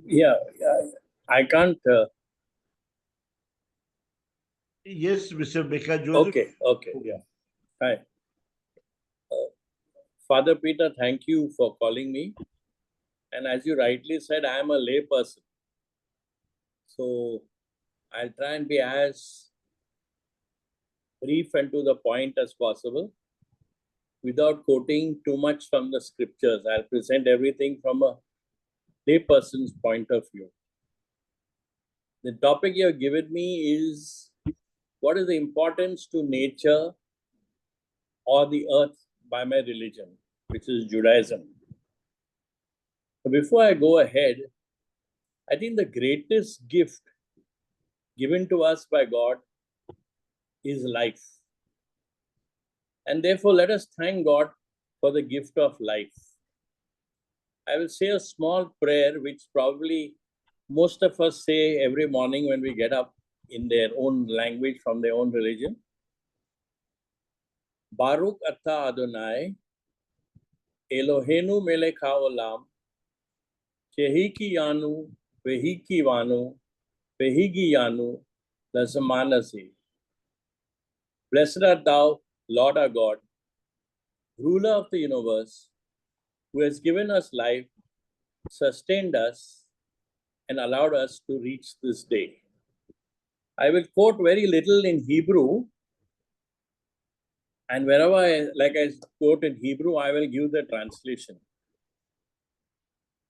Yeah, I can't. Yes, Mr. Micah Joseph. Okay, yeah. Hi. Father Peter, thank you for calling me. And as you rightly said, I am a lay person. So I'll try and be as brief and to the point as possible without quoting too much from the scriptures. I'll present everything from a lay person's point of view. The topic you have given me is what is the importance to nature or the earth by my religion, which is Judaism. So before I go ahead, I think the greatest gift given to us by God is life. And therefore, let us thank God for the gift of life. I will say a small prayer, which probably most of us say every morning when we get up in their own language from their own religion. Baruch atah Adonai, Elohenu melech haolam, shehiki yanu, vehiki vanu, vehigi yanu, lazamanasi. Blessed art thou, Lord our God, ruler of the universe, who has given us life, sustained us, and allowed us to reach this day. I will quote very little in Hebrew, and wherever I quote in Hebrew, I will give the translation.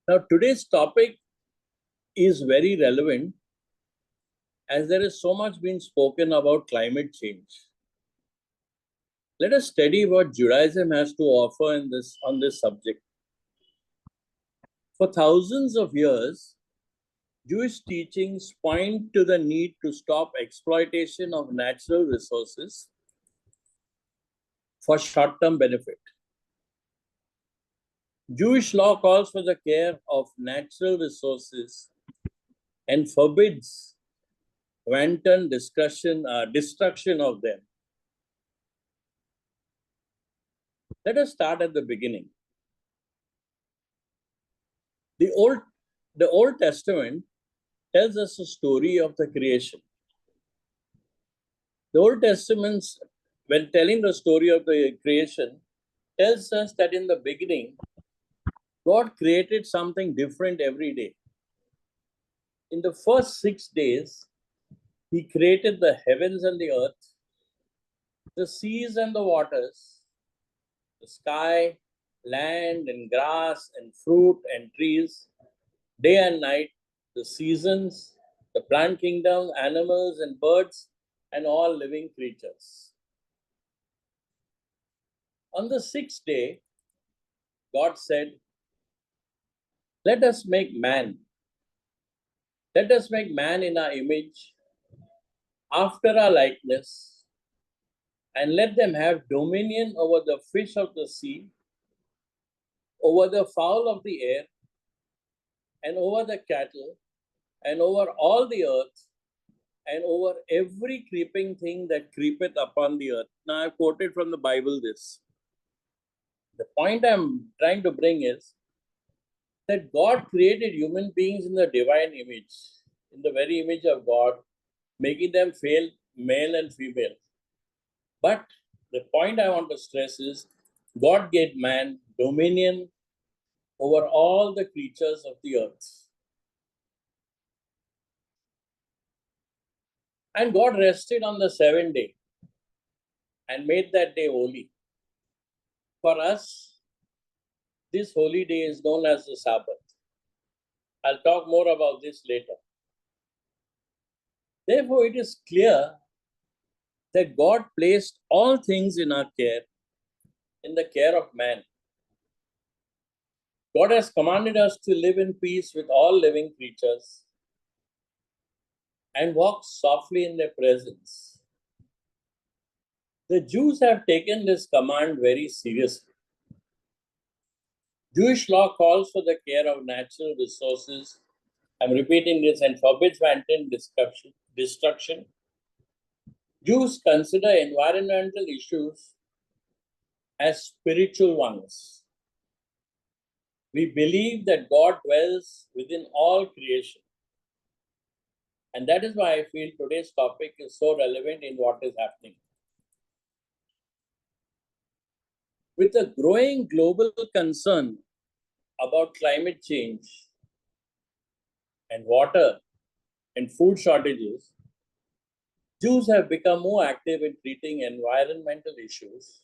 Now, today's topic is very relevant as there is so much being spoken about climate change. Let us study what Judaism has to offer on this subject. For thousands of years, Jewish teachings point to the need to stop exploitation of natural resources for short-term benefit. Jewish law calls for the care of natural resources and forbids wanton destruction of them. Let us start at the beginning. The Old Testament tells us a story of the creation. The Old Testament, when telling the story of the creation, tells us that in the beginning, God created something different every day. In the first 6 days, He created the heavens and the earth, the seas and the waters, the sky, land and grass and fruit and trees, day and night, the seasons, the plant kingdom, animals and birds, and all living creatures. On the 6th day, God said, let us make man. Let us make man in our image, after our likeness, and let them have dominion over the fish of the sea, over the fowl of the air, and over the cattle, and over all the earth, and over every creeping thing that creepeth upon the earth. Now, I've quoted from the Bible this. The point I'm trying to bring is that God created human beings in the divine image, in the very image of God, making them male and female. But the point I want to stress is God gave man dominion over all the creatures of the earth. And God rested on the 7th day and made that day holy. For us, this holy day is known as the Sabbath. I'll talk more about this later. Therefore, it is clear that God placed all things in our care, in the care of man. God has commanded us to live in peace with all living creatures and walk softly in their presence. The Jews have taken this command very seriously. Jewish law calls for the care of natural resources. I'm repeating this, and forbids wanton destruction. Jews consider environmental issues as spiritual ones. We believe that God dwells within all creation. And that is why I feel today's topic is so relevant in what is happening. With the growing global concern about climate change and water and food shortages, Jews have become more active in treating environmental issues,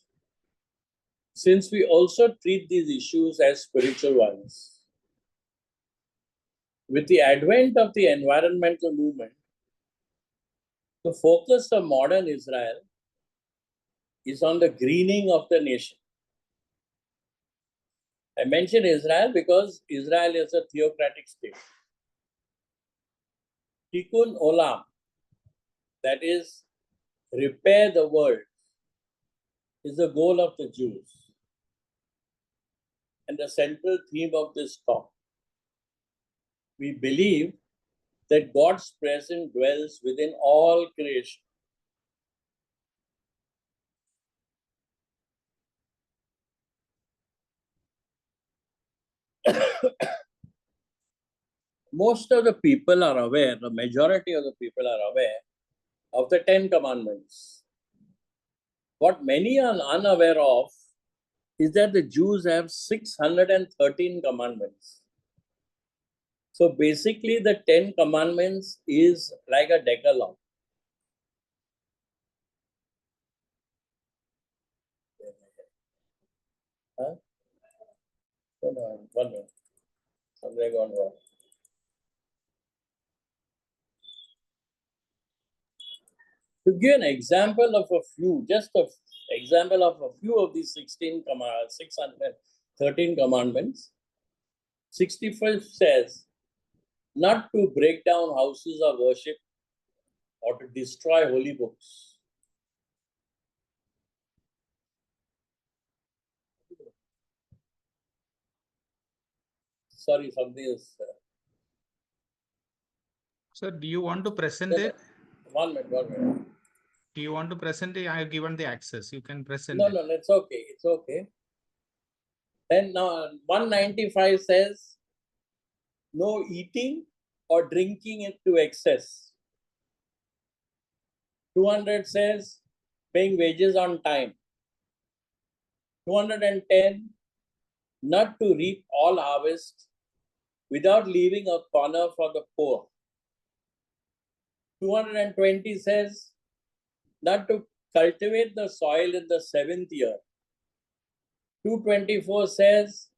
since we also treat these issues as spiritual ones. With the advent of the environmental movement, the focus of modern Israel is on the greening of the nation. I mention Israel because Israel is a theocratic state. Tikkun Olam, that is, repair the world, is the goal of the Jews and the central theme of this talk. We believe that God's presence dwells within all creation. Most of the people are aware, the majority of the people are aware of the 10 commandments. What many are unaware of is that the Jews have 613 commandments. So basically, the 10 commandments is like a decalogue. Huh? No, one minute. Something gone wrong. To give an example of a few, just an example of a few of these 613 commandments, 65 says not to break down houses of worship or to destroy holy books. Sorry, something is. Sir, do you want to present it? 1 minute, 1 minute. Do you want to present it? I have given the access. You can present No, it. no, it's okay. It's okay. Then now 195 says no eating or drinking it to excess. 200 says paying wages on time. 210, not to reap all harvest without leaving a corner for the poor. 220 says not to cultivate the soil in the 7th year. 224 says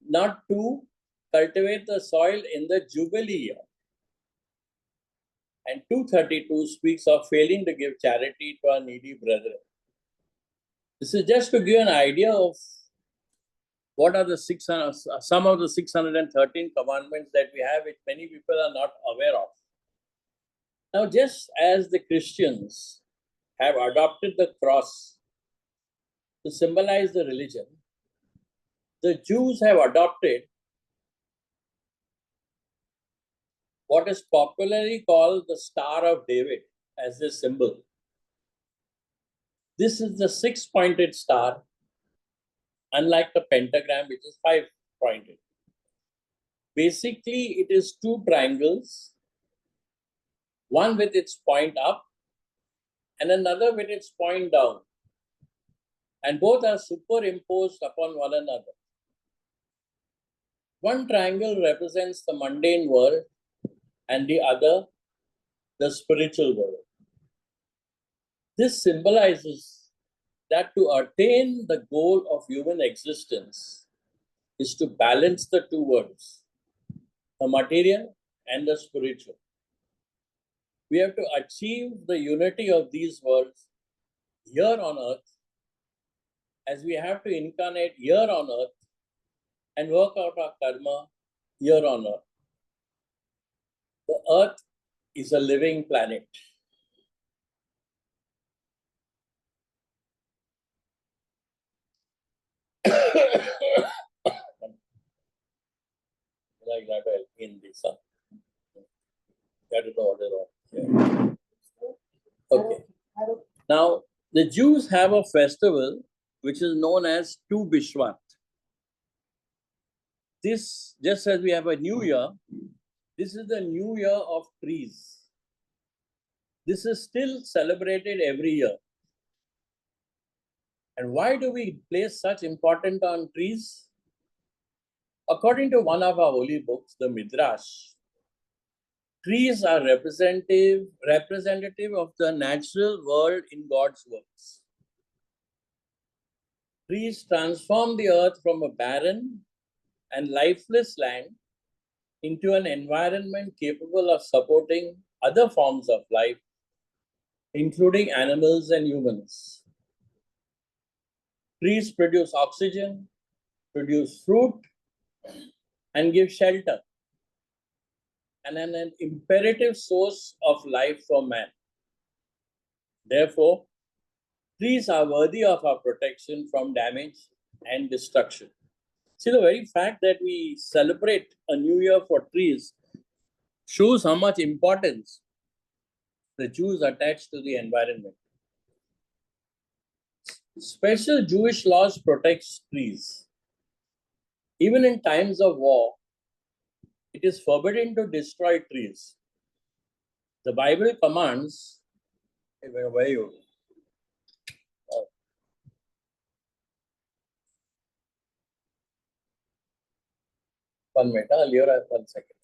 not to cultivate the soil in the Jubilee year. And 232 speaks of failing to give charity to our needy brethren. This is just to give an idea of what are the some of the 613 commandments that we have, which many people are not aware of. Now, just as the Christians have adopted the cross to symbolize the religion, the Jews have adopted what is popularly called the Star of David as their symbol. This is the 6-pointed star, unlike the pentagram, which is 5-pointed. Basically, it is 2 triangles, one with its point up and another with its point down. And both are superimposed upon one another. One triangle represents the mundane world and the other, the spiritual world. This symbolizes that to attain the goal of human existence is to balance the two worlds, the material and the spiritual. We have to achieve the unity of these worlds here on earth, as we have to incarnate here on earth and work out our karma here on earth. The earth is a living planet. Like that, in this. That is the order of. Yeah. Okay. Now, the Jews have a festival which is known as Tu Bishvat. this, just as we have a new year, this is the new year of trees. This is still celebrated every year. And why do we place such importance on trees? According to one of our holy books, the Midrash, trees are representative of the natural world in God's works. Trees transform the earth from a barren and lifeless land into an environment capable of supporting other forms of life, including animals and humans. Trees produce oxygen, produce fruit, and give shelter, and an imperative source of life for man. Therefore, trees are worthy of our protection from damage and destruction. See, the very fact that we celebrate a new year for trees shows how much importance the Jews attach to the environment. Special Jewish laws protect trees. Even in times of war, it is forbidden to destroy trees. The Bible commands, where are you? One minute, Leora, 1 second.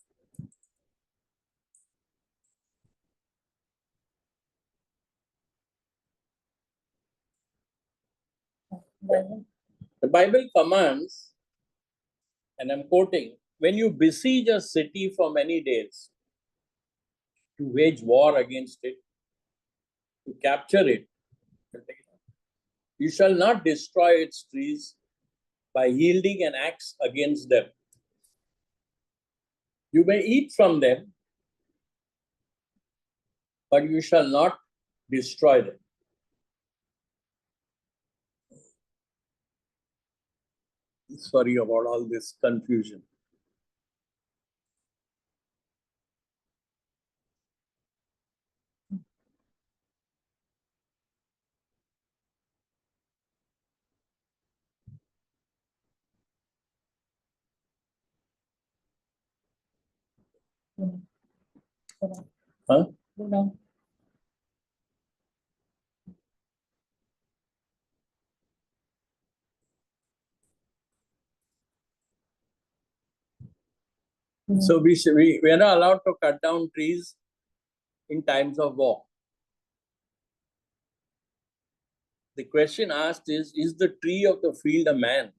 The Bible commands, and I'm quoting, when you besiege a city for many days, to wage war against it, to capture it, you shall not destroy its trees by yielding an axe against them. You may eat from them, but you shall not destroy them. Sorry about all this confusion. Huh? No. So we are not allowed to cut down trees in times of war. The question asked is the tree of the field a man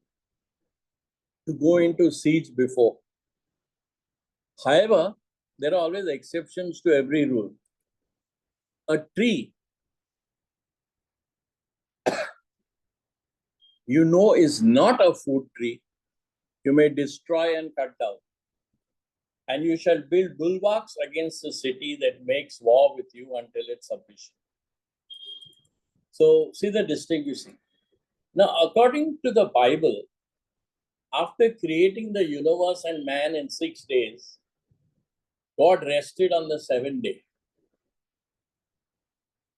to go into siege before? However, there are always exceptions to every rule. A tree, is not a food tree, you may destroy and cut down. And you shall build bulwarks against the city that makes war with you until its submission. So, see the distinction. Now, according to the Bible, after creating the universe and man in 6 days, God rested on the 7th day.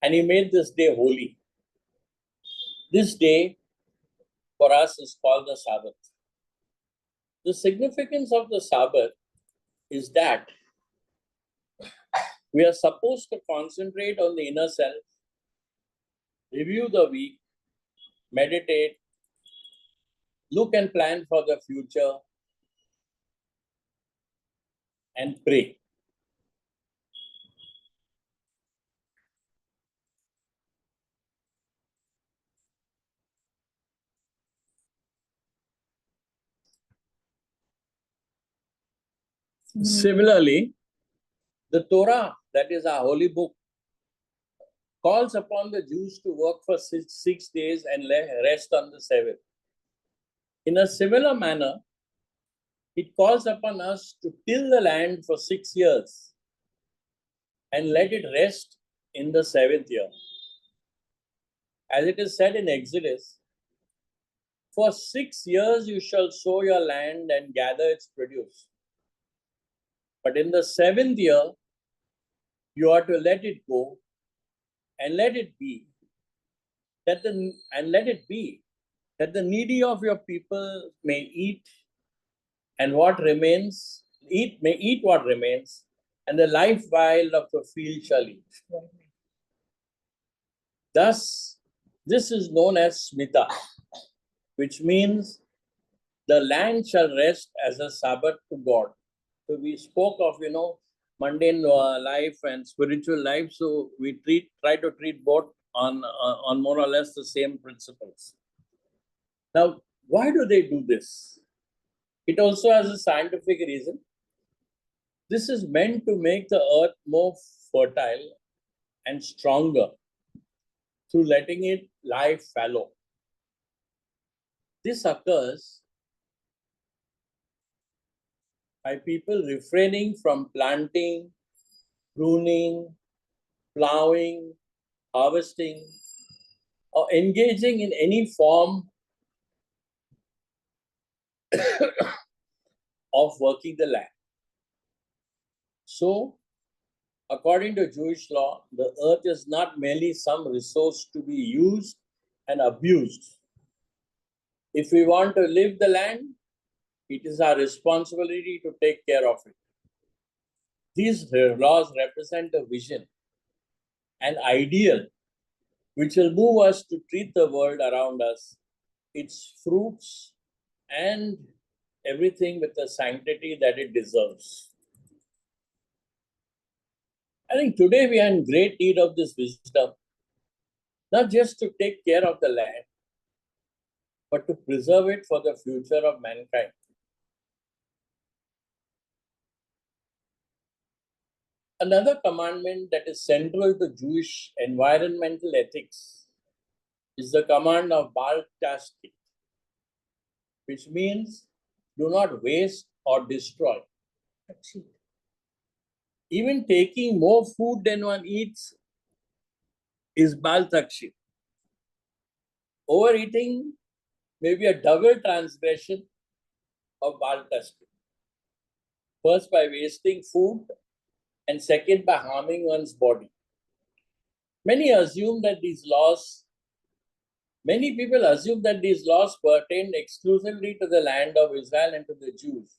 And He made this day holy. This day for us is called the Sabbath. The significance of the Sabbath is that we are supposed to concentrate on the inner self, review the week, meditate, look and plan for the future, and pray. Similarly, the Torah, that is our holy book, calls upon the Jews to work for 6 days and rest on the 7th. In a similar manner, it calls upon us to till the land for 6 years and let it rest in the 7th year. As it is said in Exodus, for 6 years you shall sow your land and gather its produce. But in the 7th year, you are to let it go, and let it be that the needy of your people may eat and what remains, may eat what remains, and the life wild of the field shall eat. Thus, this is known as Smita, which means the land shall rest as a Sabbath to God. So we spoke of, mundane life and spiritual life. So we try to treat both on more or less the same principles. Now, why do they do this? It also has a scientific reason. This is meant to make the earth more fertile and stronger through letting it lie fallow. This occurs by people refraining from planting, pruning, plowing, harvesting, or engaging in any form of working the land. So, according to Jewish law, the earth is not merely some resource to be used and abused. If we want to live the land, it is our responsibility to take care of it. These laws represent a vision, an ideal, which will move us to treat the world around us, its fruits, and everything with the sanctity that it deserves. I think today we are in great need of this wisdom, not just to take care of the land, but to preserve it for the future of mankind. Another commandment that is central to Jewish environmental ethics is the command of Bal Chastity, which means do not waste or destroy. Even taking more food than one eats is Bal Takshit. Overeating may be a double transgression of Bal Takshit. First, by wasting food, and second, by harming one's body. Many people assume that these laws pertain exclusively to the land of Israel and to the Jews.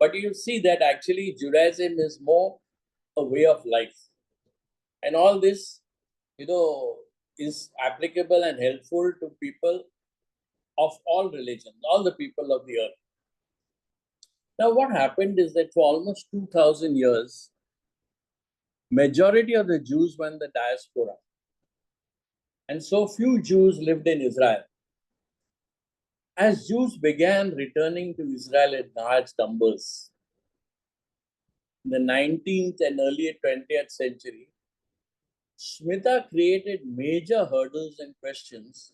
But you see that actually Judaism is more a way of life. And all this, is applicable and helpful to people of all religions, all the people of the earth. Now, what happened is that for almost 2,000 years, majority of the Jews were in the diaspora. And so few Jews lived in Israel. As Jews began returning to Israel in large numbers in the 19th and early 20th century, Shmita created major hurdles and questions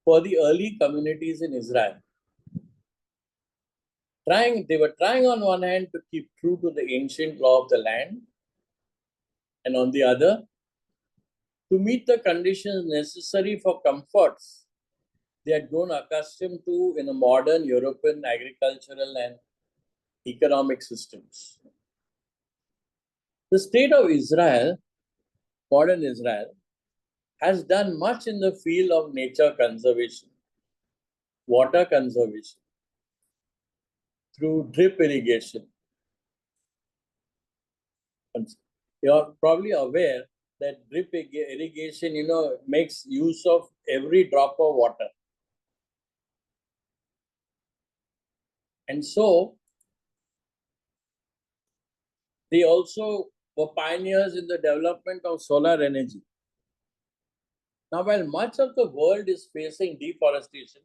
for the early communities in Israel. They were trying on one hand to keep true to the ancient law of the land, and on the other, to meet the conditions necessary for comforts they had grown accustomed to in a modern European agricultural and economic systems. The state of Israel, modern Israel, has done much in the field of nature conservation, water conservation, through drip irrigation. You're probably aware that drip irrigation, makes use of every drop of water. And so, they also were pioneers in the development of solar energy. Now, while much of the world is facing deforestation,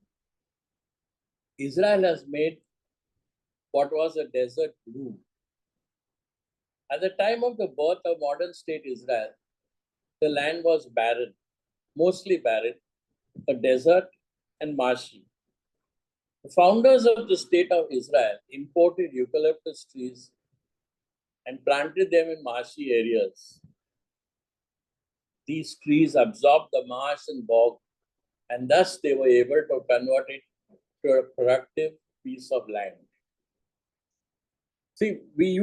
Israel has made what was a desert bloom. At the time of the birth of modern state Israel, the land was barren, mostly barren, a desert and marshy. The founders of the state of Israel imported eucalyptus trees and planted them in marshy areas. These trees absorbed the marsh and bog, and thus they were able to convert it to a productive piece of land. See, we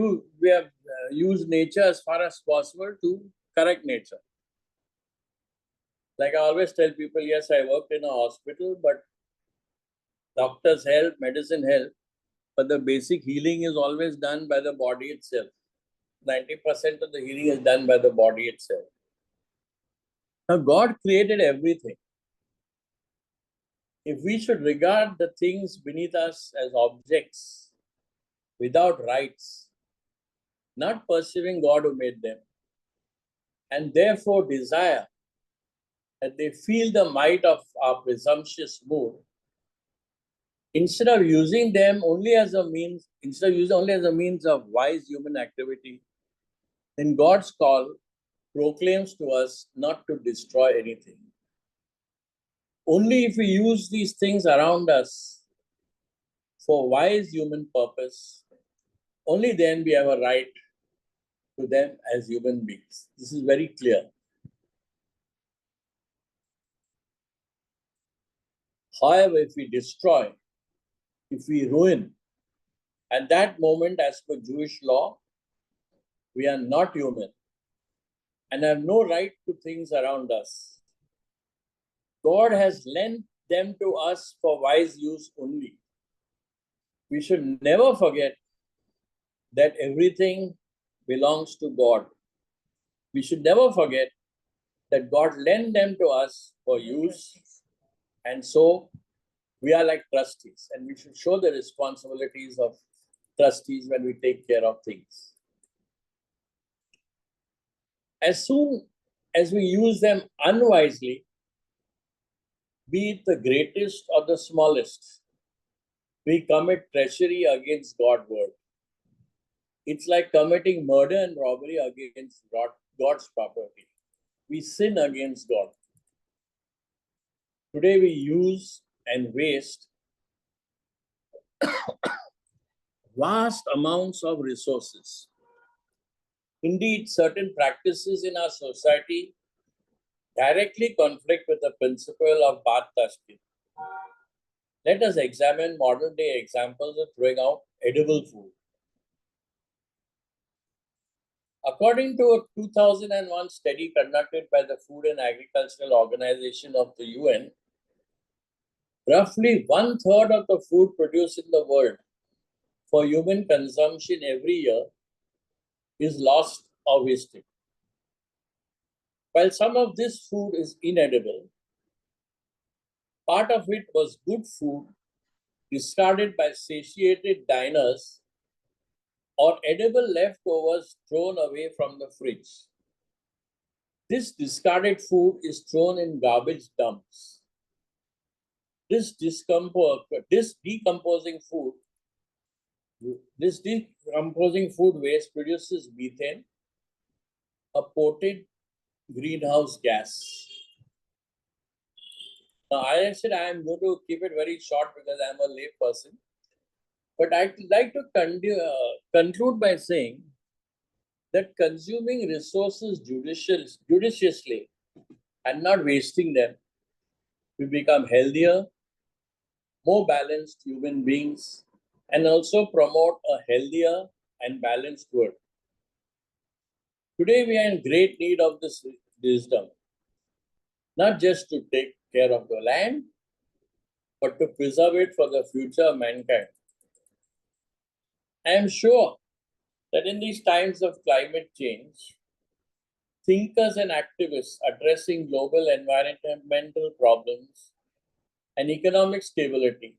have used nature as far as possible to correct nature. Like I always tell people, yes, I worked in a hospital, but doctors help, medicine help. but the basic healing is always done by the body itself. 90% of the healing is done by the body itself. Now, God created everything. If we should regard the things beneath us as objects without rights, not perceiving God who made them, and therefore desire that they feel the might of our presumptuous mood, instead of using them only as a means, instead of using only as a means of wise human activity, then God's call proclaims to us not to destroy anything. Only if we use these things around us for wise human purpose, only then we have a right to them as human beings. This is very clear. However, if we destroy, if we ruin, at that moment, as per Jewish law, we are not human and have no right to things around us. God has lent them to us for wise use only. We should never forget that everything belongs to God. We should never forget that God lent them to us for use, and so we are like trustees, and we should show the responsibilities of trustees when we take care of things. As soon as we use them unwisely, be it the greatest or the smallest, we commit treachery against God's word. It's like committing murder and robbery against God's property. We sin against God. Today we use and waste vast amounts of resources. Indeed, certain practices in our society directly conflict with the principle of bath tasking. Let us examine modern day examples of throwing out edible food. According to a 2001 study conducted by the Food and Agricultural Organization of the UN, roughly 1/3 of the food produced in the world for human consumption every year is lost or wasted. While some of this food is inedible, part of it was good food discarded by satiated diners or edible leftovers thrown away from the fridge. This discarded food is thrown in garbage dumps. This decomposing food waste produces methane, a potent greenhouse gas. Now, I said I am going to keep it very short because I am a lay person. But I'd like to conclude by saying that consuming resources judiciously and not wasting them, we become healthier, more balanced human beings, and also promote a healthier and balanced world. Today, we are in great need of this wisdom, not just to take care of the land, but to preserve it for the future of mankind. I am sure that in these times of climate change, thinkers and activists addressing global environmental problems and economic stability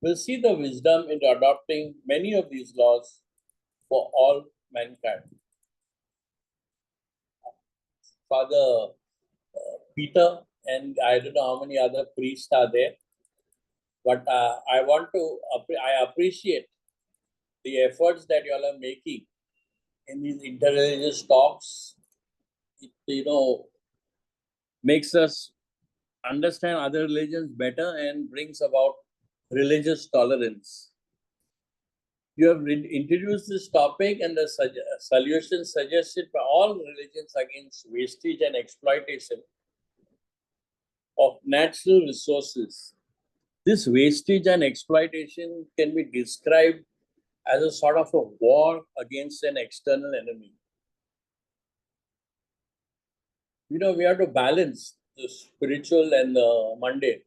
will see the wisdom in adopting many of these laws for all mankind. Father Peter and I don't know how many other priests are there, but I appreciate the efforts that you all are making in these interreligious talks. It, makes us understand other religions better and brings about religious tolerance. You have introduced this topic and the solution suggested by all religions against wastage and exploitation of natural resources. This wastage and exploitation can be described as a sort of a war against an external enemy. We have to balance the spiritual and the mundane.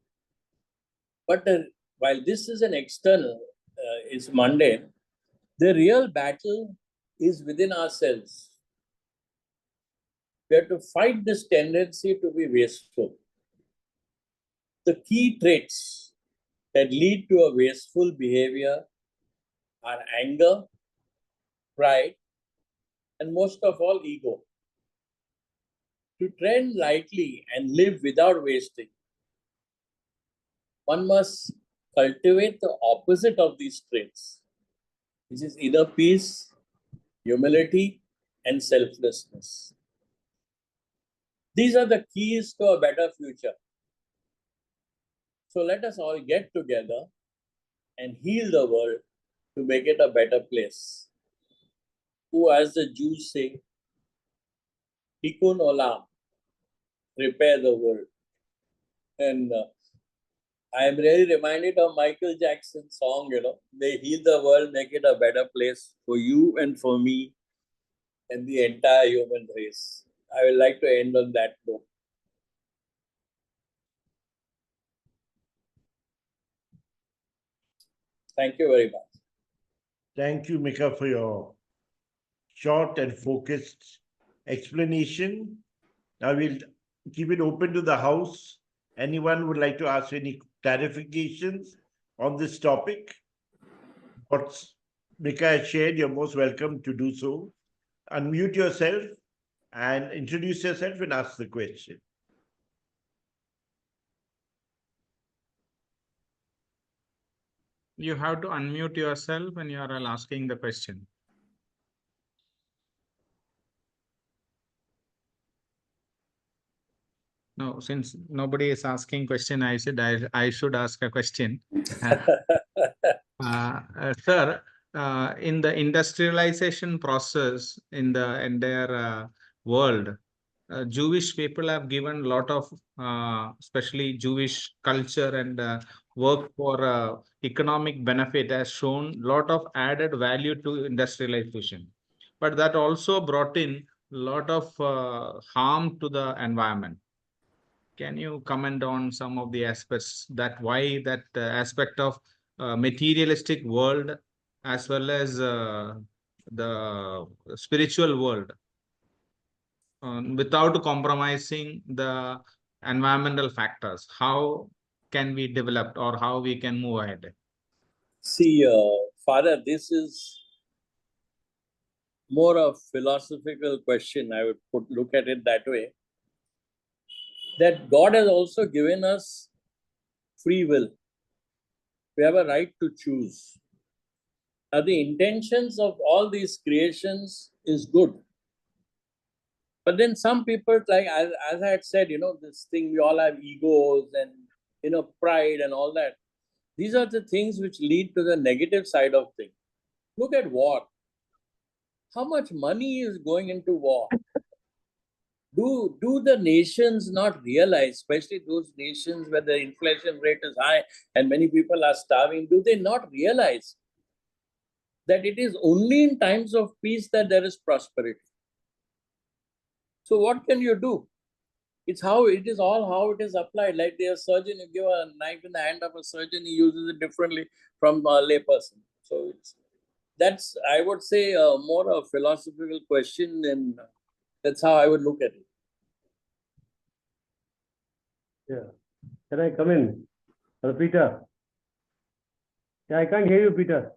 But while this is an external, is mundane. The real battle is within ourselves. We have to fight this tendency to be wasteful. The key traits that lead to a wasteful behavior are anger, pride, and most of all, ego. To tread lightly and live without wasting, one must cultivate the opposite of these traits, which is inner peace, humility, and selflessness. These are the keys to a better future. So let us all get together and heal the world to make it a better place. Who, as the Jews say, Tikkun Olam, repair the world. And I am really reminded of Michael Jackson's song, they heal the world, make it a better place for you and for me and the entire human race. I would like to end on that note. Thank you very much. Thank you, Micah, for your short and focused explanation. Now we'll keep it open to the house. Anyone would like to ask any clarifications on this topic? What Micah has shared, you're most welcome to do so. Unmute yourself and introduce yourself and ask the question. You have to unmute yourself when you are asking the question. No, since nobody is asking question, I said I should ask a question. Sir, in the industrialization process in the entire world, Jewish people have given a lot of, especially Jewish culture and work for economic benefit has shown a lot of added value to industrialization. But that also brought in a lot of harm to the environment. Can you comment on some of the aspects that why that aspect of materialistic world as well as the spiritual world without compromising the environmental factors, how can we develop or how we can move ahead? See, Father, this is more a philosophical question. I would look at it that way. That God has also given us free will. We have a right to choose. Now, the intentions of all these creations is good. But then some people, like as I had said, this thing, we all have egos and, pride and all that. These are the things which lead to the negative side of things. Look at war. How much money is going into war? Do the nations not realize, especially those nations where the inflation rate is high and many people are starving, do they not realize that it is only in times of peace that there is prosperity? So what can you do? It's how it is all how it is applied. Like the surgeon, you give a knife in the hand of a surgeon, he uses it differently from a layperson. So that's, I would say, more a philosophical question, and that's how I would look at it. Yeah. Can I come in? Peter? Yeah, I can't hear you, Peter.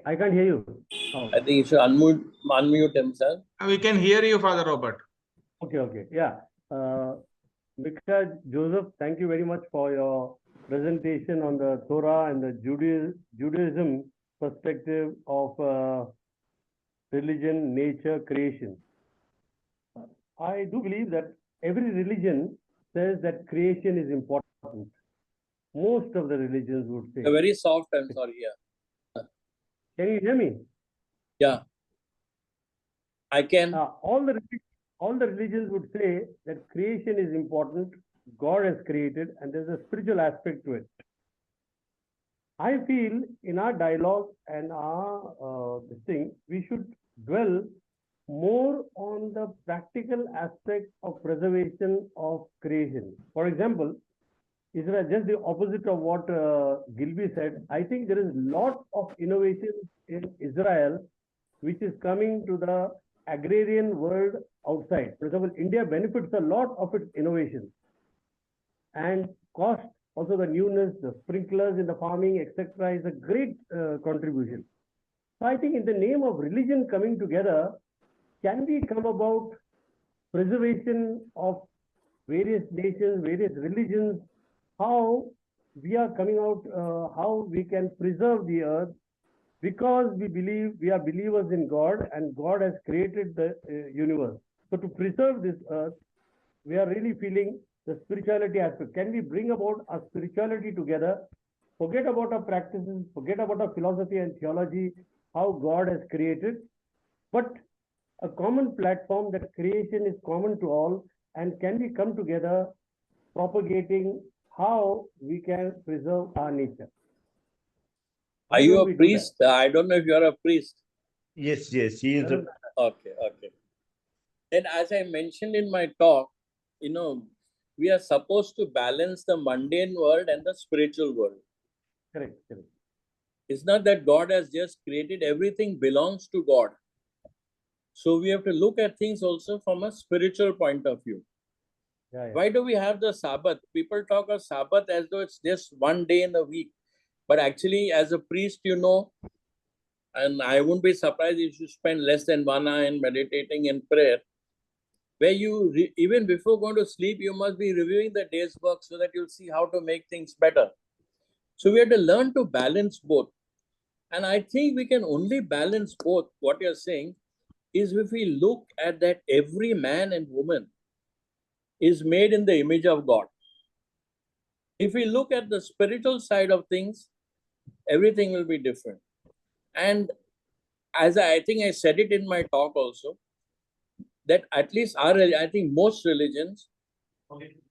I can't hear you. Oh. I think you should unmute himself. We can hear you, Father Robert. Okay. Yeah. Micah Joseph, thank you very much for your presentation on the Torah and the Judaism perspective of religion, nature, creation. I do believe that every religion says that creation is important. Most of the religions would say. Very soft, I'm sorry, yeah. Can you hear me? Yeah. I can. All the religions would say that creation is important, God has created, and there's a spiritual aspect to it. I feel in our dialogue and our this thing, we should dwell more on the practical aspect of preservation of creation. For example, Israel, just the opposite of what Gilby said. I think there is a lot of innovation in Israel which is coming to the agrarian world outside. For example, India benefits a lot of its innovation and cost, also the newness, the sprinklers in the farming, etc., is a great contribution. So I think in the name of religion coming together, can we come about preservation of various nations, various religions, how we are coming out, how we can preserve the earth, because we believe we are believers in God and God has created the universe. So to preserve this earth, we are really feeling the spirituality aspect. Can we bring about our spirituality together? Forget about our practices, forget about our philosophy and theology, how God has created, but a common platform that creation is common to all, and can we come together propagating how we can preserve our nature? Are you a priest? I don't know if you're a priest. Yes, yes, he is. Okay. And as I mentioned in my talk, we are supposed to balance the mundane world and the spiritual world. Correct. It's not that God has just created, everything belongs to God. So we have to look at things also from a spiritual point of view. Yeah. Why do we have the Sabbath? People talk of Sabbath as though it's just one day in a week. But actually, as a priest, and I wouldn't be surprised if you spend less than 1 hour in meditating and prayer, where you, even before going to sleep, you must be reviewing the day's work so that you'll see how to make things better. So we have to learn to balance both. And I think we can only balance both, what you're saying, is if we look at that every man and woman is made in the image of God. If we look at the spiritual side of things, everything will be different. And as I think I said it in my talk also, that at least I think most religions,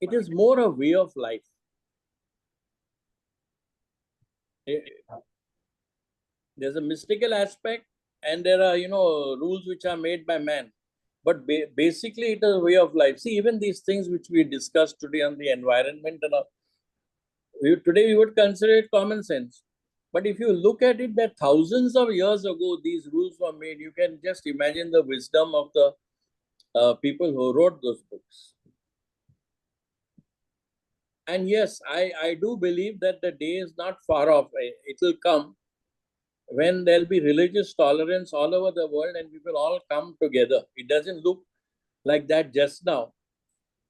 it is more a way of life. There's a mystical aspect and there are, rules which are made by man. But basically it is a way of life. See, even these things which we discussed today on the environment, today we would consider it common sense. But if you look at it that thousands of years ago, these rules were made, you can just imagine the wisdom of the people who wrote those books. And yes, I do believe that the day is not far off. It will come when there'll be religious tolerance all over the world and we will all come together. It doesn't look like that just now.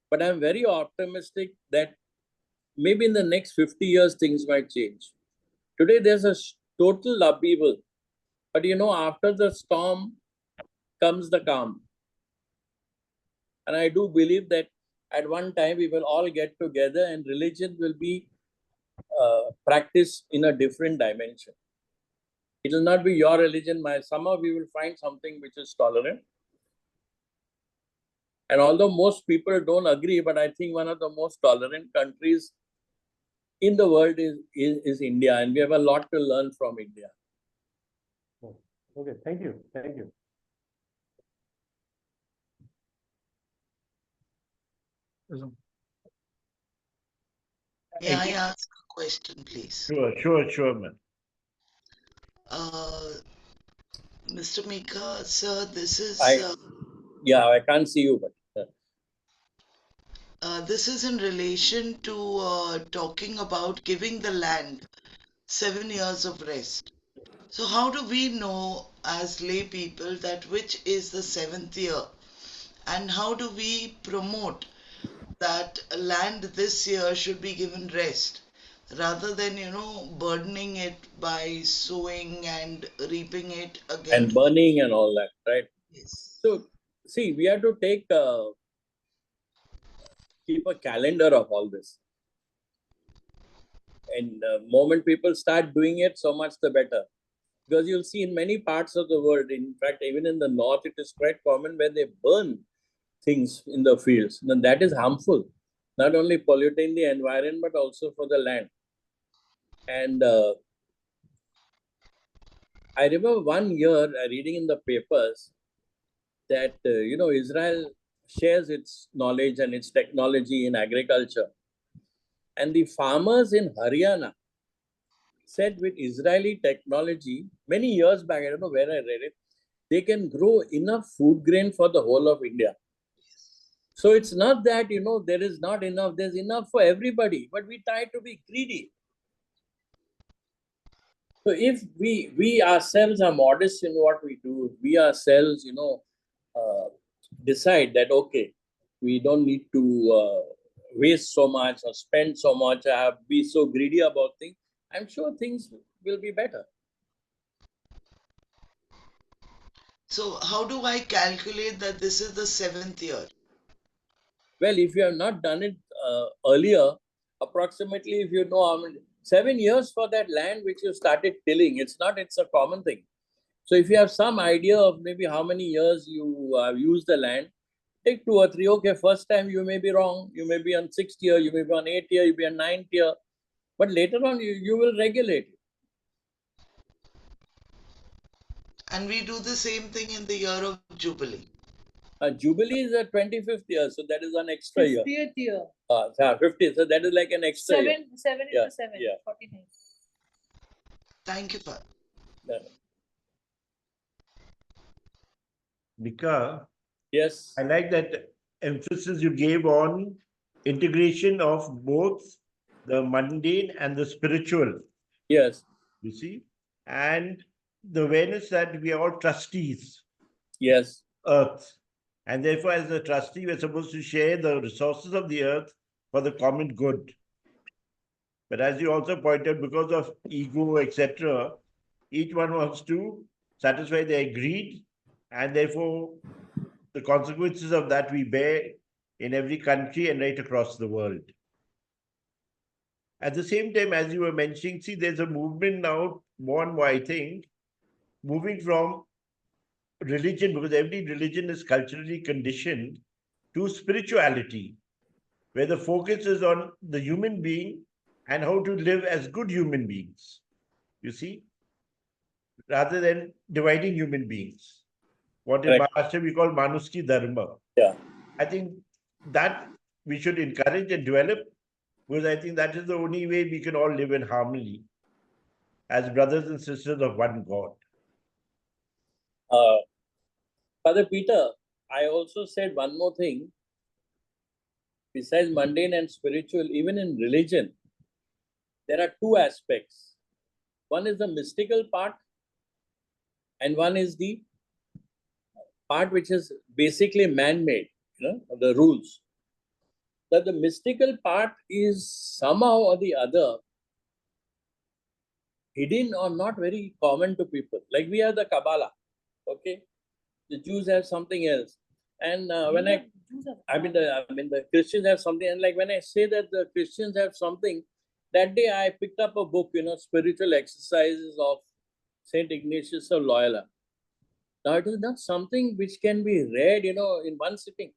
But I'm very optimistic that maybe in the next 50 years, things might change. Today, there's a total upheaval. But after the storm comes the calm. And I do believe that at one time we will all get together and religion will be practiced in a different dimension. It will not be your religion, somehow we will find something which is tolerant. And although most people don't agree, but I think one of the most tolerant countries in the world is India, and we have a lot to learn from India. Okay, thank you. May I ask a question, please? Sure, man. Mr. Micah, sir, this is... I can't see you, but... this is in relation to talking about giving the land 7 years of rest. So how do we know as lay people that which is the 7th year? And how do we promote that land this year should be given rest rather than, burdening it by sowing and reaping it again? And burning and all that, right? Yes. So, see, we have to keep a calendar of all this. And the moment people start doing it, so much the better. Because you'll see in many parts of the world, in fact, even in the north, it is quite common where they burn things in the fields. And that is harmful, not only polluting the environment, but also for the land. And I remember one year reading in the papers that, Israel shares its knowledge and its technology in agriculture. And the farmers in Haryana said with Israeli technology, many years back, I don't know where I read it, they can grow enough food grain for the whole of India. So it's not that, there is not enough, there's enough for everybody, but we try to be greedy. So if we ourselves are modest in what we do, we ourselves, decide that, okay, we don't need to waste so much or spend so much, be so greedy about things, I'm sure things will be better. So how do I calculate that this is the 7th year? Well, if you have not done it earlier, approximately, if you know, 7 years for that land which you started tilling, it's a common thing. So if you have some idea of maybe how many years you use the land, take 2 or 3. Okay, first time you may be wrong. You may be on 6th year, you may be on 8th year, you may be on 9th year. But later on, you will regulate. And we do the same thing in the year of Jubilee. Jubilee is a 25th year, so that is an extra year. 50th year. 50th, so that is like an extra year. 7 Yeah, into 7, yeah. 49. Thank you, Father. Yeah. Micah, Yes. I like that emphasis you gave on integration of both the mundane and the spiritual. Yes. You see, and the awareness that we are all trustees, Yes. earth, and therefore, as a trustee, we're supposed to share the resources of the earth for the common good. But as you also pointed, because of ego, etc., each one wants to satisfy their greed, and therefore, the consequences of that we bear in every country and right across the world. At the same time, as you were mentioning, see, there's a movement now, more and more, I think, moving from religion, because every religion is culturally conditioned, to spirituality, where the focus is on the human being and how to live as good human beings, you see, rather than dividing human beings. What in Correct. Maharashtra we call Manuski Dharma. Yeah. I think that we should encourage and develop, because I think that is the only way we can all live in harmony as brothers and sisters of one God. Father Peter, I also said one more thing. Besides mundane and spiritual, even in religion, there are two aspects. One is the mystical part, and one is the part which is basically man-made, the rules. That the mystical part is somehow or the other hidden or not very common to people. Like we have the Kabbalah, okay? The Jews have something else. And the Christians have something. And like when I say that the Christians have something, that day I picked up a book, Spiritual Exercises of Saint Ignatius of Loyola. Now it is not something which can be read, in one sitting.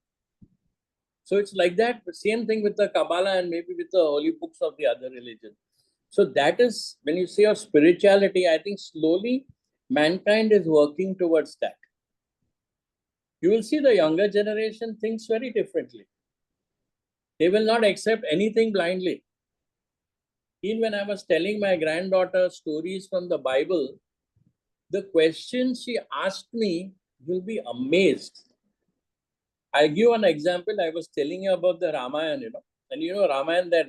So it's like that. The same thing with the Kabbalah and maybe with the holy books of the other religion. So that is, when you say of spirituality, I think slowly mankind is working towards that. You will see the younger generation thinks very differently. They will not accept anything blindly. Even when I was telling my granddaughter stories from the Bible, the questions she asked me, you'll be amazed. I'll give an example. I was telling you about the Ramayana, and Ramayana, that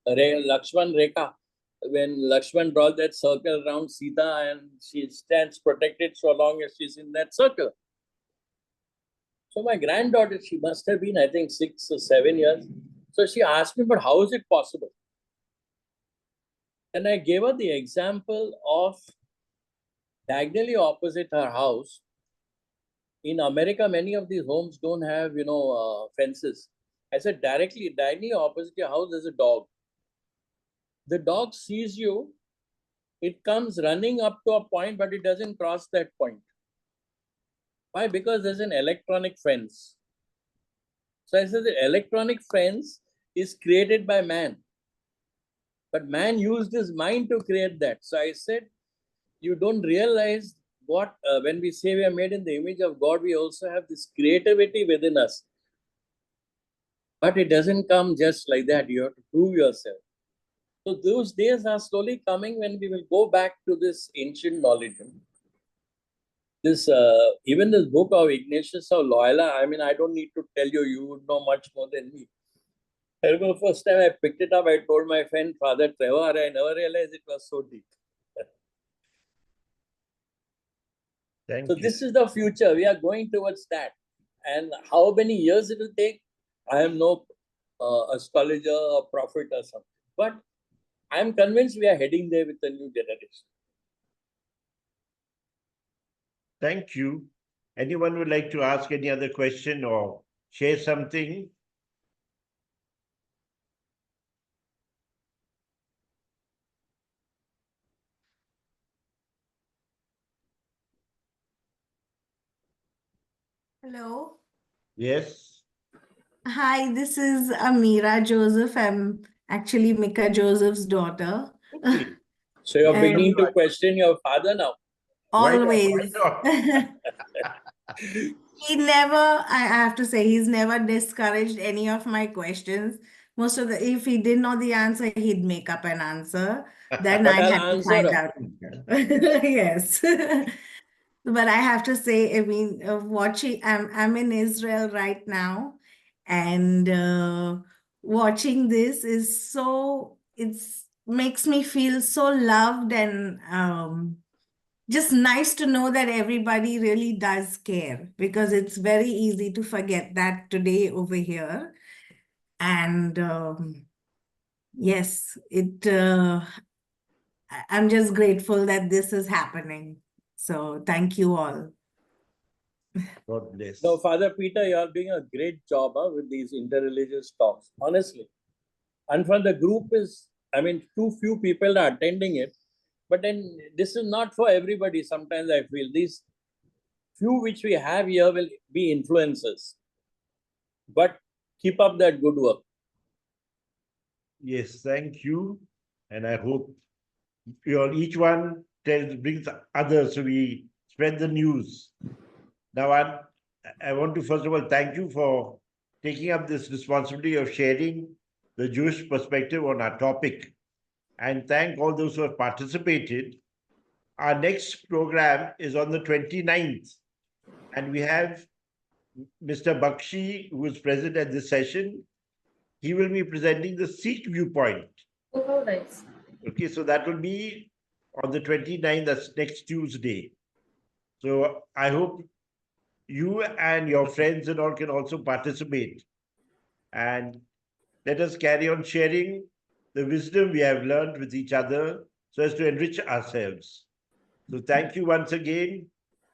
Lakshman Rekha, when Lakshman draws that circle around Sita and she stands protected so long as she's in that circle. So my granddaughter, she must have been, I think, 6 or 7 years. So she asked me, but how is it possible? And I gave her the example of diagonally opposite her house. In America, many of these homes don't have, fences. I said, diagonally opposite your house, there's a dog. The dog sees you, it comes running up to a point, but it doesn't cross that point. Why? Because there's an electronic fence. So I said the electronic fence is created by man. But man used his mind to create that. So I said, you don't realize what, when we say we are made in the image of God, we also have this creativity within us. But it doesn't come just like that. You have to prove yourself. So those days are slowly coming when we will go back to this ancient knowledge. This even this book of Ignatius of Loyola, I mean, I don't need to tell you, you would know much more than me. I remember first time I picked it up, I told my friend, Father Trevor, I never realized it was so deep. Thank So you. this is the future. We are going towards that. And how many years it will take, I am no astrologer or prophet or something. But I am convinced we are heading there with the new generation. Thank you. Anyone would like to ask any other question or share something? Hello. Yes. Hi, this is Amira Joseph. I'm actually Micah Joseph's daughter. Okay. So you're And beginning to question your father now. Why not? Why always. not? He never, I have to say, he's never discouraged any of my questions. Most of the, if he didn't know the answer, he'd make up an answer. Then But I I'll had to answer find her. out later. Yes. But I have to say, I mean, watching, I'm in Israel right now, and watching this is so, it's makes me feel so loved, and just nice to know that everybody really does care, because it's very easy to forget that today over here. And yes, I'm just grateful that this is happening. So thank you all. God bless. No, Father Peter, you are doing a great job with these interreligious talks, honestly. And for the group is, I mean, too few people are attending it. But then this is not for everybody. Sometimes I feel these few which we have here will be influencers. But keep up that good work. Yes, thank you. And I hope each one brings others, so we spread the news. Now, I want to first of all thank you for taking up this responsibility of sharing the Jewish perspective on our topic, and thank all those who have participated. Our next program is on the 29th, and we have Mr. Bakshi, who is present at this session. He will be presenting the Sikh viewpoint. Oh, nice. Okay, so that will be on the 29th, that's next Tuesday. So I hope you and your friends and all can also participate. And let us carry on sharing the wisdom we have learned with each other so as to enrich ourselves. So thank you once again.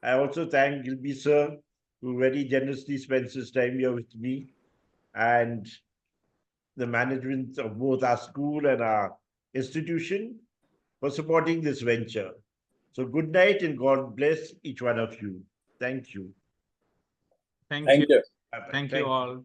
I also thank Gilby sir, who very generously spends his time here with me, and the management of both our school and our institution for supporting this venture. So good night and God bless each one of you. Thank you. Thank Thank you. you. Bye-bye. Thank Thank you all.